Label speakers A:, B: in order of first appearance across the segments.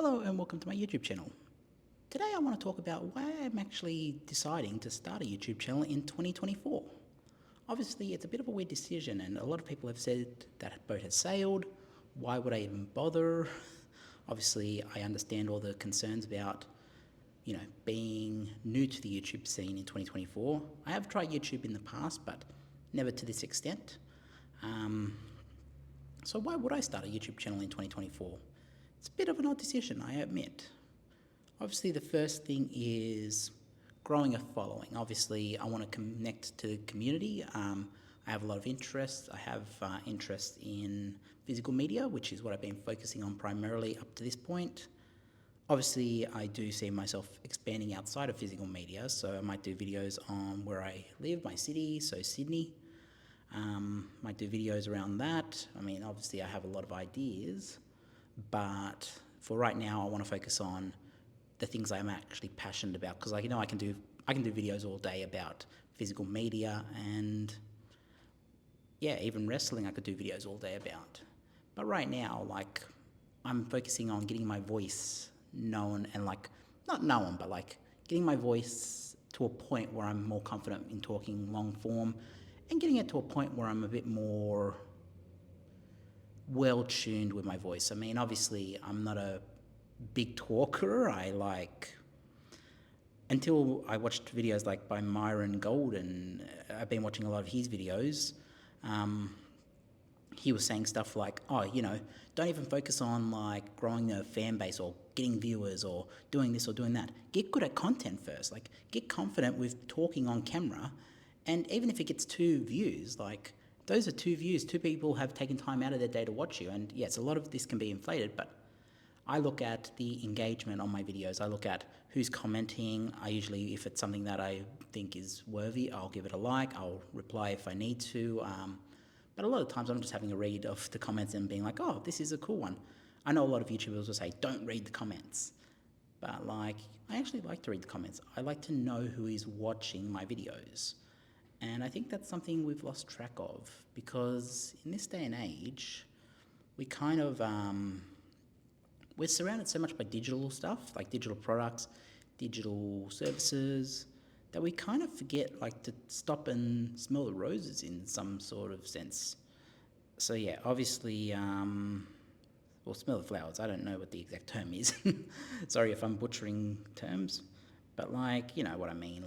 A: Hello and welcome to my YouTube channel. Today I want to talk about why I'm actually deciding to start a YouTube channel in 2024. Obviously it's a bit of a weird decision and a lot of people have said that boat has sailed. Why would I even bother? Obviously I understand all the concerns about, being new to the YouTube scene in 2024. I have tried YouTube in the past but never to this extent. So why would I start a YouTube channel in 2024? It's a bit of an odd decision, I admit. Obviously, the first thing is growing a following. Obviously, I want to connect to the community. I have a lot of interests. I have interest in physical media, which is what I've been focusing on primarily up to this point. Obviously, I do see myself expanding outside of physical media, so I might do videos on where I live, my city, so Sydney. Might do videos around that. I mean, obviously, I have a lot of ideas. But for right now, I want to focus on the things I'm actually passionate about because I can do videos all day about physical media and even wrestling I could do videos all day about. But right now, I'm focusing on getting my voice known and not known, but getting my voice to a point where I'm more confident in talking long form and getting it to a point where I'm a bit more well tuned with my voice. I mean, obviously, I'm not a big talker. Until I watched videos by Myron Golden, I've been watching a lot of his videos. He was saying stuff like, don't even focus on growing a fan base or getting viewers or doing this or doing that. Get good at content first. Get confident with talking on camera. And even if it gets 2 views, those are 2 views. 2 people have taken time out of their day to watch you. And yes, a lot of this can be inflated, but I look at the engagement on my videos. I look at who's commenting. I usually, if it's something that I think is worthy, I'll give it a like. I'll reply if I need to. But a lot of times I'm just having a read of the comments and being like, oh, this is a cool one. I know a lot of YouTubers will say, don't read the comments. But I actually like to read the comments. I like to know who is watching my videos. And I think that's something we've lost track of because in this day and age, we kind of, we're surrounded so much by digital stuff, like digital products, digital services, that we kind of forget to stop and smell the roses in some sort of sense. So yeah, obviously, smell the flowers. I don't know what the exact term is. Sorry if I'm butchering terms, but you know what I mean.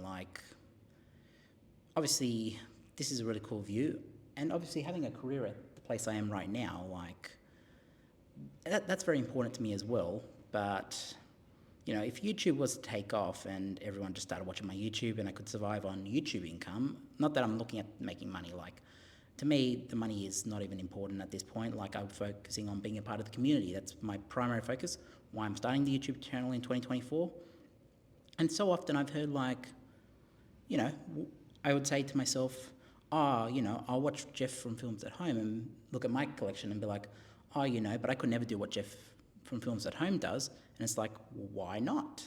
A: Obviously, this is a really cool view, and obviously having a career at the place I am right now, that's very important to me as well. But if YouTube was to take off and everyone just started watching my YouTube and I could survive on YouTube income, not that I'm looking at making money, to me, the money is not even important at this point. I'm focusing on being a part of the community. That's my primary focus, why I'm starting the YouTube channel in 2024. And so often I've heard I would say to myself, I'll watch Jeff from Films at Home and look at my collection and be like, but I could never do what Jeff from Films at Home does. And it's like, well, why not?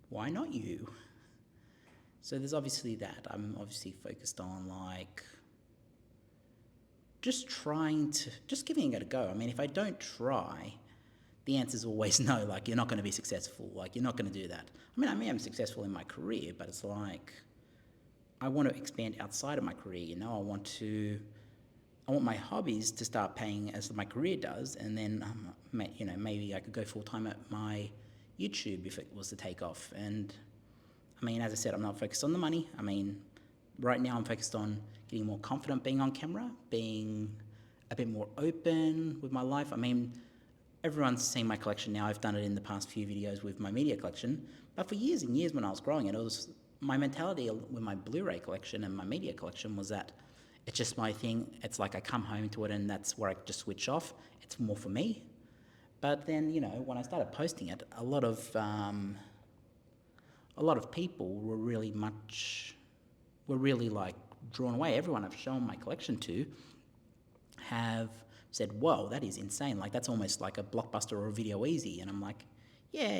A: Why not you? So there's obviously that. I'm obviously focused on just giving it a go. I mean, if I don't try, the answer's always no. You're not going to be successful. You're not going to do that. I mean, I am successful in my career, but it's I want to expand outside of my career. I want my hobbies to start paying as my career does, and then maybe I could go full time at my YouTube if it was to take off. And I mean, as I said, I'm not focused on the money. I mean, right now I'm focused on getting more confident being on camera, being a bit more open with my life. I mean, everyone's seen my collection now. I've done it in the past few videos with my media collection, but for years and years when I was growing it, my mentality with my Blu-ray collection and my media collection was that it's just my thing. It's I come home to it and that's where I just switch off. It's more for me. But then, when I started posting it, a lot of people were really drawn away. Everyone I've shown my collection to have said, whoa, that is insane. That's almost like a Blockbuster or a Video Easy. And I'm like, yeah,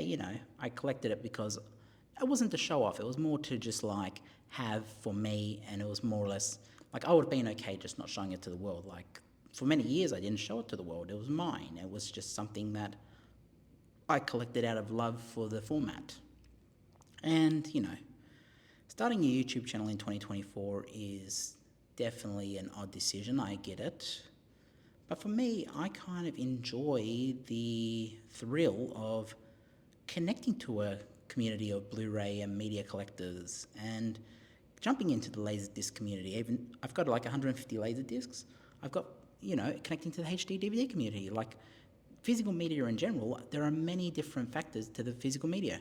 A: I collected it because it wasn't to show off. It was more to just have for me, and it was more or less I would have been okay just not showing it to the world. For many years I didn't show it to the world. It was mine. It was just something that I collected out of love for the format. And, starting a YouTube channel in 2024 is definitely an odd decision, I get it. But for me, I kind of enjoy the thrill of connecting to a community of Blu-ray and media collectors and jumping into the Laserdisc community. Even I've got like 150 Laserdiscs. I've got, connecting to the HD DVD community. Like physical media in general, there are many different factors to the physical media.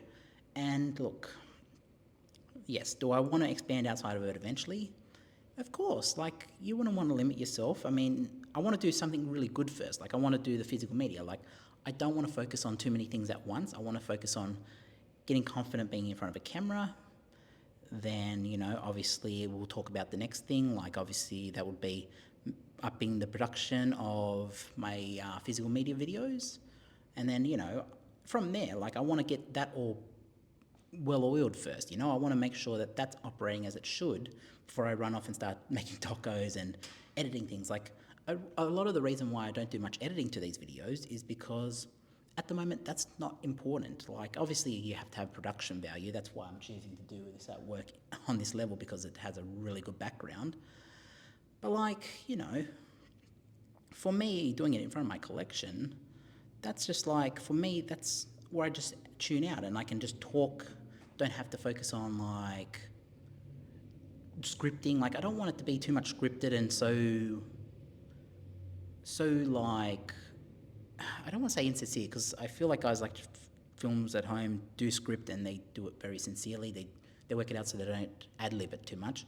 A: And look, yes, do I want to expand outside of it eventually? Of course, like you wouldn't want to limit yourself. I mean, I want to do something really good first. Like I want to do the physical media. Like I don't want to focus on too many things at once. I want to focus on getting confident being in front of a camera. Then, obviously we'll talk about the next thing. Like obviously that would be upping the production of my physical media videos. And then, from there, like I want to get that all well-oiled first. I want to make sure that that's operating as it should before I run off and start making tacos and editing things. Like a lot of the reason why I don't do much editing to these videos is because at the moment that's not important. Like obviously you have to have production value. That's why I'm choosing to do this at work on this level, because it has a really good background. But like, for me, doing it in front of my collection, that's just like, for me, that's where I just tune out and I can just talk. Don't have to focus on like scripting. Like I don't want it to be too much scripted and so like, I don't want to say insincere, because I feel like guys like films at home do script and they do it very sincerely. They work it out so they don't ad-lib it too much.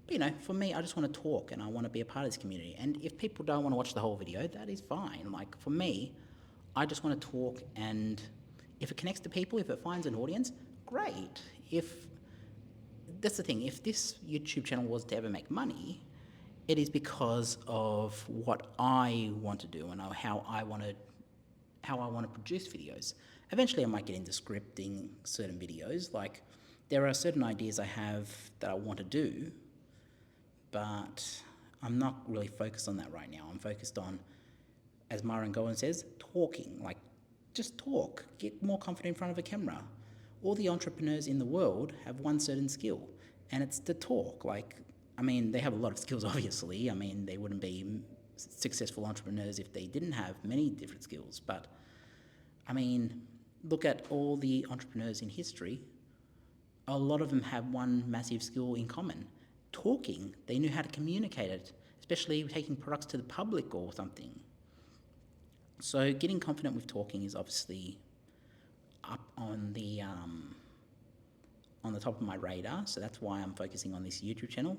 A: But for me, I just want to talk and I want to be a part of this community. And if people don't want to watch the whole video, that is fine. Like for me, I just want to talk, and if it connects to people, if it finds an audience, great. That's the thing, if this YouTube channel was to ever make money, it is because of what I want to do and how I want to produce videos. Eventually I might get into scripting certain videos. Like there are certain ideas I have that I want to do, but I'm not really focused on that right now. I'm focused on, as Myron Gowan says, talking. Like just talk, get more confident in front of a camera. All the entrepreneurs in the world have one certain skill, and it's to talk. Like, I mean, they have a lot of skills, obviously. I mean, they wouldn't be successful entrepreneurs if they didn't have many different skills. But, I mean, look at all the entrepreneurs in history. A lot of them have one massive skill in common. Talking. They knew how to communicate it, especially taking products to the public or something. So getting confident with talking is obviously up on the top of my radar. So that's why I'm focusing on this YouTube channel.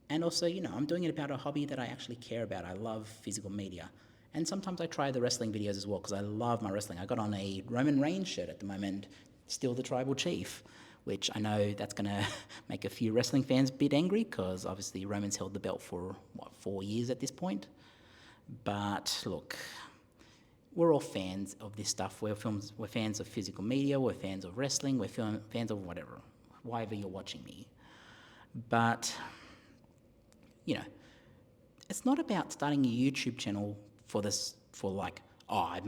A: And also, I'm doing it about a hobby that I actually care about. I love physical media. And sometimes I try the wrestling videos as well, because I love my wrestling. I got on a Roman Reigns shirt at the moment, still the tribal chief, which I know that's going to make a few wrestling fans a bit angry, because obviously Roman's held the belt for, 4 years at this point. But look, we're all fans of this stuff. We're fans of physical media, we're fans of wrestling, we're fans of whatever you're watching me. But, it's not about starting a YouTube channel for I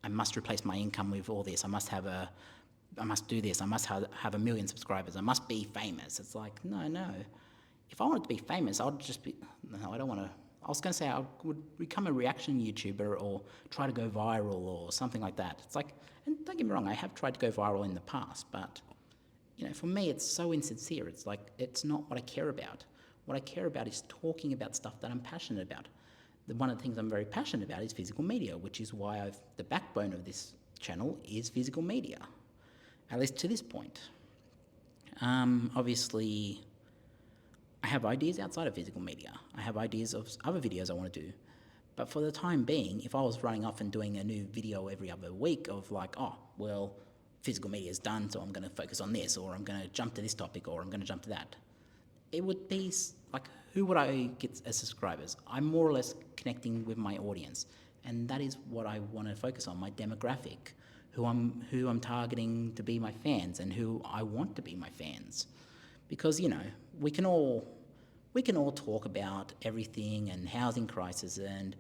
A: must replace my income with all this. I must do this. I must have 1 million subscribers. I must be famous. It's like, no. If I wanted to be famous, I was going to say I would become a reaction YouTuber or try to go viral or something like that. It's like, and don't get me wrong, I have tried to go viral in the past, but, for me, it's so insincere. It's like, it's not what I care about. What I care about is talking about stuff that I'm passionate about. One of the things I'm very passionate about is physical media, which is why the backbone of this channel is physical media, at least to this point. Obviously, I have ideas outside of physical media. I have ideas of other videos I want to do. But for the time being, if I was running off and doing a new video every other week of like, physical media is done, so I'm going to focus on this, or I'm going to jump to this topic, or I'm going to jump to that, it would be like, who would I get as subscribers? I'm more or less connecting with my audience, and that is what I want to focus on, my demographic, who I'm targeting to be my fans and who I want to be my fans. Because, we can all talk about everything and housing crisis and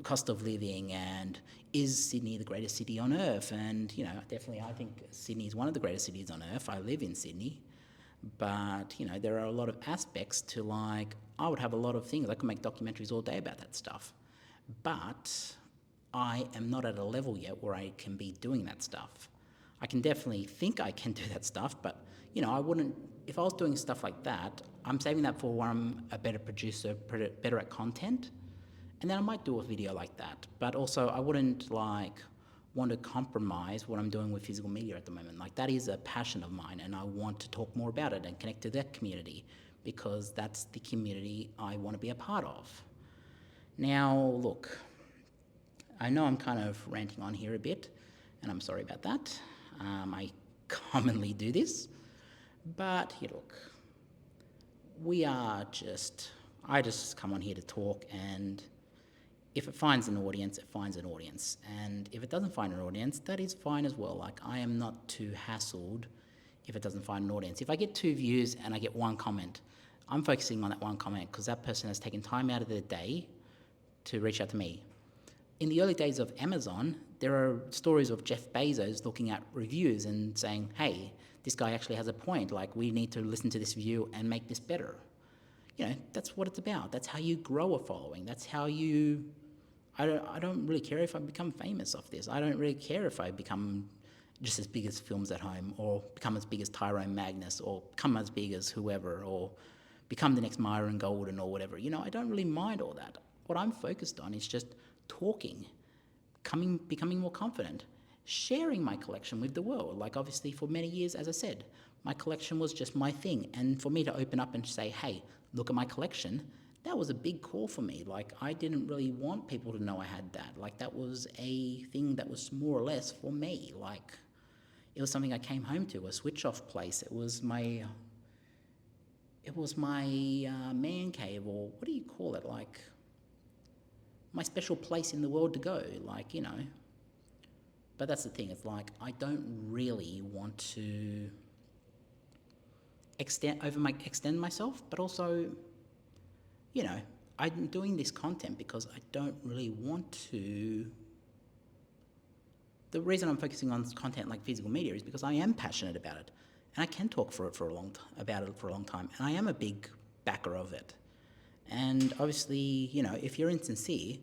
A: cost of living, and is Sydney the greatest city on earth? And, you know, definitely I think Sydney is one of the greatest cities on earth. I live in Sydney. But, you know, there are a lot of aspects to, like, I would have a lot of things. I could make documentaries all day about that stuff. But I am not at a level yet where I can be doing that stuff. I can definitely think I can do that stuff, but, you know, I wouldn't, if I was doing stuff like that, I'm saving that for when I'm a better producer, better at content, and then I might do a video like that. But also, I wouldn't, like, want to compromise what I'm doing with physical media at the moment. Like, that is a passion of mine, and I want to talk more about it and connect to that community, because that's the community I want to be a part of. Now, look, I know I'm kind of ranting on here a bit, and I'm sorry about that. I commonly do this, but yeah, look, I just come on here to talk, and if it finds an audience, it finds an audience. And if it doesn't find an audience, that is fine as well. Like, I am not too hassled if it doesn't find an audience. If I get 2 views and I get 1 comment, I'm focusing on that 1 comment because that person has taken time out of their day to reach out to me. In the early days of Amazon, there are stories of Jeff Bezos looking at reviews and saying, hey, this guy actually has a point. Like, we need to listen to this review and make this better. You know, that's what it's about. That's how you grow a following. That's how you... I don't really care if I become famous off this. I don't really care if I become just as big as Films at Home, or become as big as Tyrone Magnus, or become as big as whoever, or become the next Myron Golden or whatever. You know, I don't really mind all that. What I'm focused on is just talking, becoming more confident, sharing my collection with the world. Like, obviously, for many years, as I said, my collection was just my thing. And for me to open up and say, hey, look at my collection, that was a big call for me. Like, I didn't really want people to know I had that. Like, that was a thing that was more or less for me. Like, it was something I came home to, a switch-off place. It was my man cave, or what do you call it? Like, my special place in the world to go, like, you know. But that's the thing, it's like, I don't really want to extend myself, but also, you know, I'm doing this content because I don't really want to. The reason I'm focusing on content like physical media is because I am passionate about it, and I can talk about it for a long time, and I am a big backer of it. And obviously, you know, if you're insincere,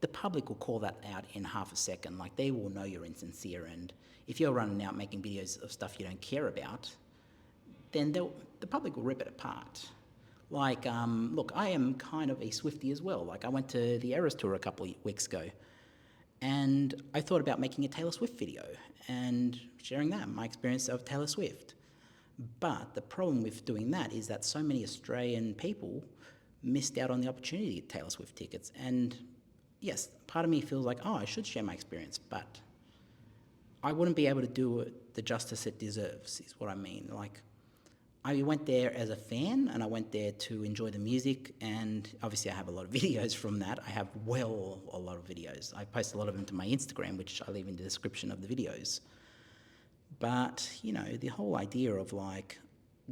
A: the public will call that out in half a second. Like, they will know you're insincere, and if you're running out making videos of stuff you don't care about, then the public will rip it apart. Like, look, I am kind of a Swiftie as well. Like, I went to the Eras Tour a couple of weeks ago, and I thought about making a Taylor Swift video and sharing that, my experience of Taylor Swift. But the problem with doing that is that so many Australian people missed out on the opportunity to get Taylor Swift tickets. And yes, part of me feels like, oh, I should share my experience, but I wouldn't be able to do it the justice it deserves, is what I mean. Like, I went there as a fan, and I went there to enjoy the music, and obviously I have a lot of videos from that. I have a lot of videos. I post a lot of them to my Instagram, which I leave in the description of the videos. But, you know, the whole idea of, like,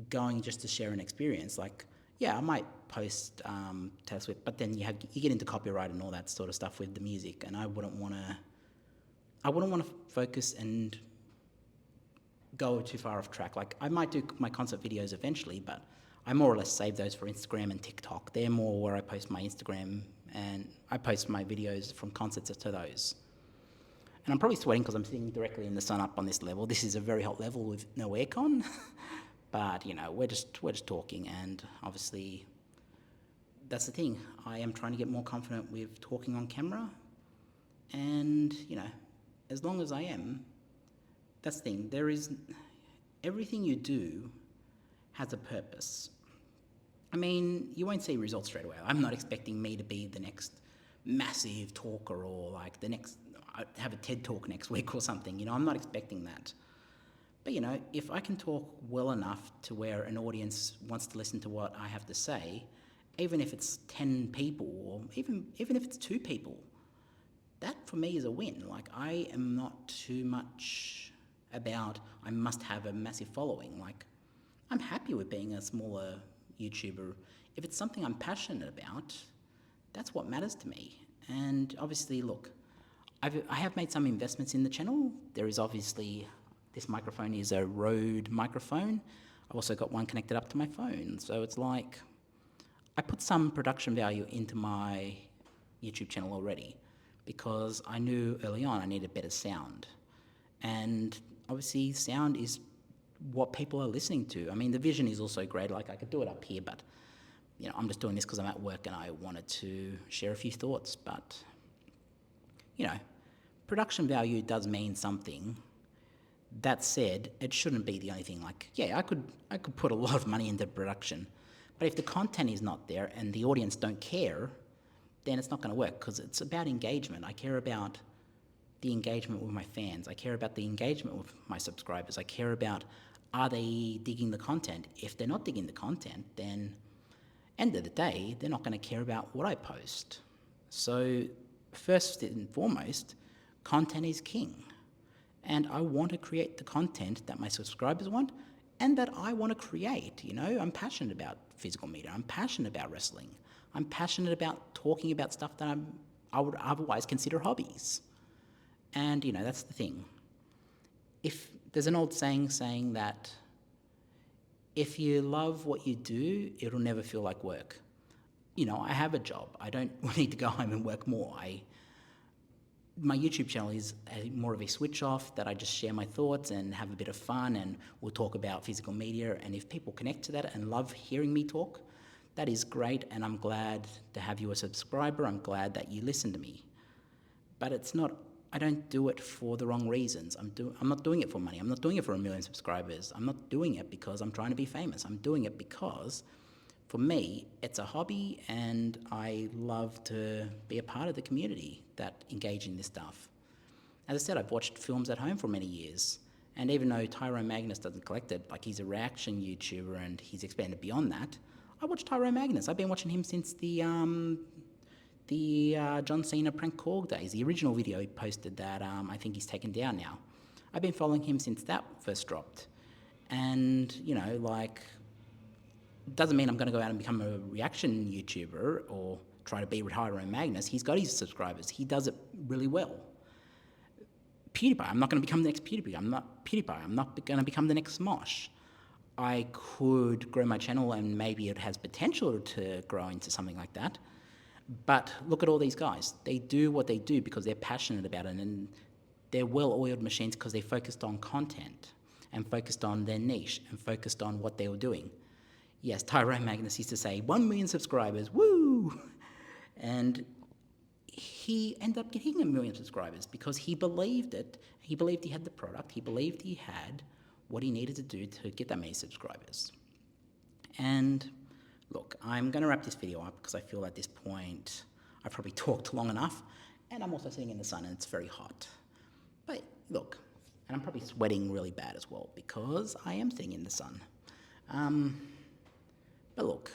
A: going just to share an experience, like, yeah, I might post Taylor Swift, but then you get into copyright and all that sort of stuff with the music, and I wouldn't want to focus and go too far off track. Like, I might do my concert videos eventually, but I more or less save those for Instagram and TikTok. They're more where I post my Instagram, and I post my videos from concerts to those. And I'm probably sweating because I'm sitting directly in the sun up on this level. This is a very hot level with no aircon. But, you know, we're just talking, and obviously that's the thing. I am trying to get more confident with talking on camera, and, you know, as long as I am, that's the thing. There is, everything you do has a purpose. I mean, you won't see results straight away. I'm not expecting me to be the next massive talker, or like the next, have a TED talk next week or something. You know, I'm not expecting that. But, you know, if I can talk well enough to where an audience wants to listen to what I have to say, even if it's 10 people, or even if it's 2 people, that for me is a win. Like, I am not too much about, I must have a massive following. Like, I'm happy with being a smaller YouTuber. If it's something I'm passionate about, that's what matters to me. And obviously, look, I have made some investments in the channel. There is obviously, this microphone is a Rode microphone. I've also got one connected up to my phone. So it's like, I put some production value into my YouTube channel already because I knew early on I needed better sound. And obviously sound is what people are listening to. I mean, the vision is also great. Like I could do it up here, but I'm just doing this because I'm at work and I wanted to share a few thoughts. But, production value does mean something. That said, it shouldn't be the only thing. Like, yeah, I could put a lot of money into production, but if the content is not there and the audience don't care, then it's not going to work because it's about engagement. I care about the engagement with my fans. I care about the engagement with my subscribers. I care about, are they digging the content? If they're not digging the content, then end of the day, they're not going to care about what I post. So first and foremost, content is king. And I want to create the content that my subscribers want and that I want to create. I'm passionate about physical media. I'm passionate about wrestling. I'm passionate about talking about stuff that I would otherwise consider hobbies. And, that's the thing. If there's an old saying that if you love what you do, it'll never feel like work. I have a job. I don't need to go home and work more. My YouTube channel is more of a switch off that I just share my thoughts and have a bit of fun, and we'll talk about physical media. And if people connect to that and love hearing me talk, that is great. And I'm glad to have you a subscriber. I'm glad that you listen to me. But I don't do it for the wrong reasons. I'm not doing it for money. I'm not doing it for 1 million subscribers. I'm not doing it because I'm trying to be famous. I'm doing it because, for me, it's a hobby and I love to be a part of the community that engage in this stuff. As I said, I've watched films at home for many years. And even though Tyrone Magnus doesn't collect it, like he's a reaction YouTuber and he's expanded beyond that, I watched Tyrone Magnus. I've been watching him since the John Cena prank call days, the original video he posted that I think he's taken down now. I've been following him since that first dropped. And, doesn't mean I'm going to go out and become a reaction YouTuber or try to be Tyrone Magnus. He's got his subscribers. He does it really well. PewDiePie, I'm not going to become the next PewDiePie. I'm not PewDiePie. I'm not going to become the next Smosh. I could grow my channel and maybe it has potential to grow into something like that. But look at all these guys. They do what they do because they're passionate about it, and they're well-oiled machines because they focused on content and focused on their niche and focused on what they were doing. Yes, Tyrone Magnus used to say, 1 million subscribers, woo! And he ended up getting 1 million subscribers because he believed it. He believed he had the product. He believed he had what he needed to do to get that many subscribers. And look, I'm going to wrap this video up because I feel at this point I've probably talked long enough, and I'm also sitting in the sun and it's very hot. But look, and I'm probably sweating really bad as well because I am sitting in the sun. But look,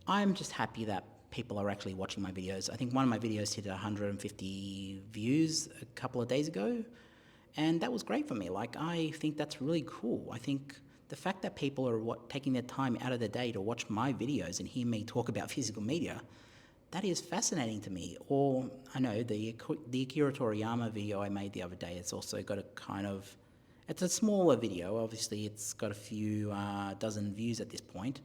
A: I'm just happy that people are actually watching my videos. I think one of my videos hit 150 views a couple of days ago, and that was great for me. I think that's really cool. I think the fact that people are taking their time out of their day to watch my videos and hear me talk about physical media, that is fascinating to me. Or, I know, the Akira Toriyama video I made the other day, it's also got it's a smaller video. Obviously, it's got a few dozen views at this point.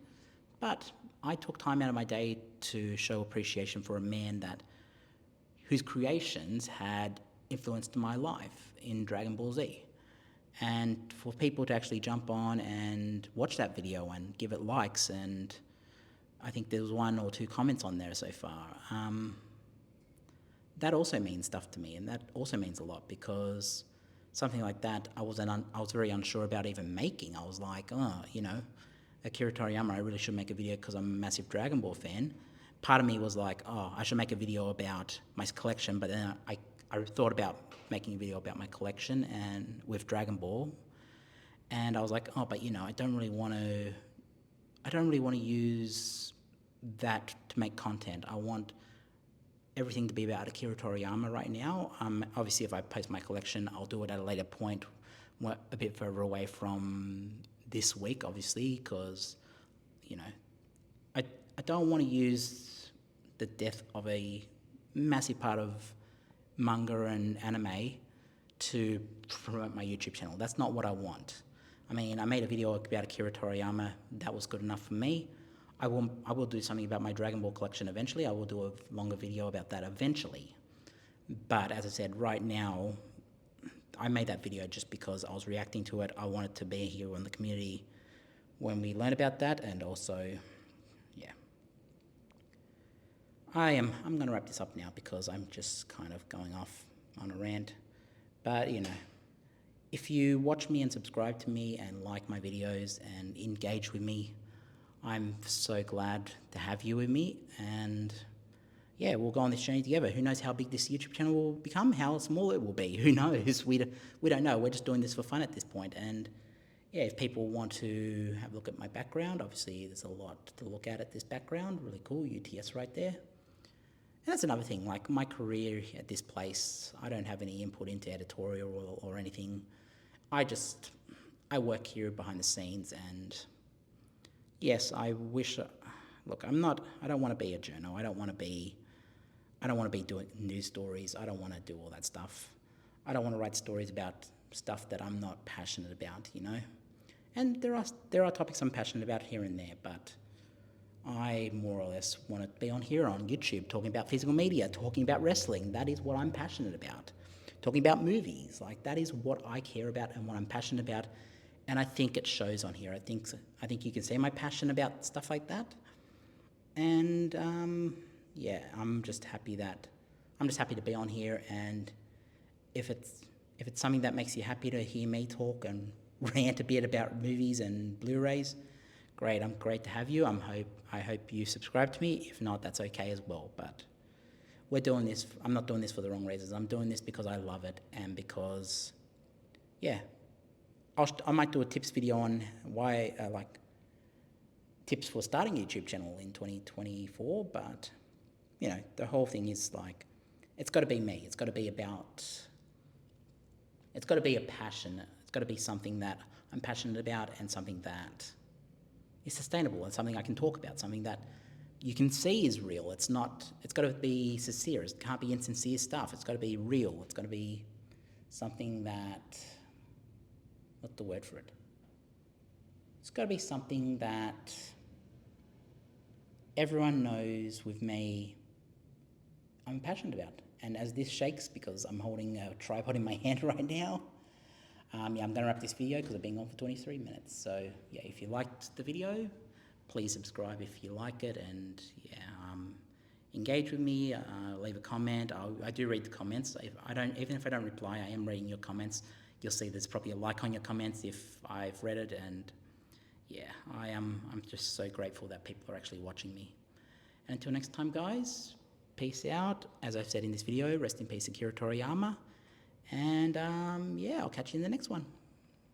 A: But I took time out of my day to show appreciation for a man whose creations had influenced my life in Dragon Ball Z. And for people to actually jump on and watch that video and give it likes, and I think there was 1 or 2 comments on there so far, that also means stuff to me, and that also means a lot because something like that I was very unsure about even making. I was like, Akira Toriyama, I really should make a video because I'm a massive Dragon Ball fan. Part of me was like, I should make a video about my collection, but then I thought about making a video about my collection and with Dragon Ball, and I was like, but I don't really want to use that to make content. I want everything to be about Akira Toriyama right now. Obviously, if I post my collection, I'll do it at a later point, a bit further away from this week, obviously, because, I don't want to use the death of a massive part of manga and anime to promote my YouTube channel. That's not what I want. I mean, I made a video about Akira Toriyama. That was good enough for me. I will do something about my Dragon Ball collection eventually. I will do a longer video about that eventually. But as I said, right now, I made that video just because I was reacting to it. I wanted to be here in the community when we learn about that, and also, yeah. I'm going to wrap this up now because I'm just kind of going off on a rant. But, you know, if you watch me and subscribe to me and like my videos and engage with me, I'm so glad to have you with me. And yeah, we'll go on this journey together. Who knows how big this YouTube channel will become, how small it will be. Who knows? We don't know. We're just doing this for fun at this point. And yeah, if people want to have a look at my background, obviously there's a lot to look at this background. Really cool, UTS right there. And that's another thing, like my career at this place, I don't have any input into editorial or anything. I work here behind the scenes, and yes, I wish, look, I don't want to be a journal. I don't want to be doing news stories. I don't want to do all that stuff. I don't want to write stories about stuff that I'm not passionate about, you know? And there are topics I'm passionate about here and there, but I more or less want to be on here on YouTube talking about physical media, talking about wrestling. That is what I'm passionate about. Talking about movies, like that is what I care about and what I'm passionate about. And I think it shows on here. I think you can see my passion about stuff like that. And yeah, I'm just happy to be on here. And if it's something that makes you happy to hear me talk and rant a bit about movies and Blu-rays, great. I'm great to have you. I hope you subscribe to me. If not, that's okay as well. But we're doing this. I'm not doing this for the wrong reasons. I'm doing this because I love it and because, yeah, I might do a tips video on why, like, tips for starting a YouTube channel in 2024. But, you know, the whole thing is like, it's got to be me. It's got to be a passion. It's got to be something that I'm passionate about and something that is sustainable and something I can talk about, something that you can see is real. It's got to be sincere. It can't be insincere stuff. It's got to be real. It's got to be something that, what's the word for it? It's got to be something that everyone knows with me I'm passionate about. And as this shakes, because I'm holding a tripod in my hand right now, yeah, I'm going to wrap this video because I've been on for 23 minutes. So yeah, if you liked the video, please subscribe if you like it, and yeah, engage with me. Leave a comment. I do read the comments. Even if I don't reply, I am reading your comments. You'll see there's probably a like on your comments if I've read it, and yeah, I'm just so grateful that people are actually watching me. And until next time, guys, peace out. As I've said in this video, rest in peace, Akira Toriyama. And yeah, I'll catch you in the next one.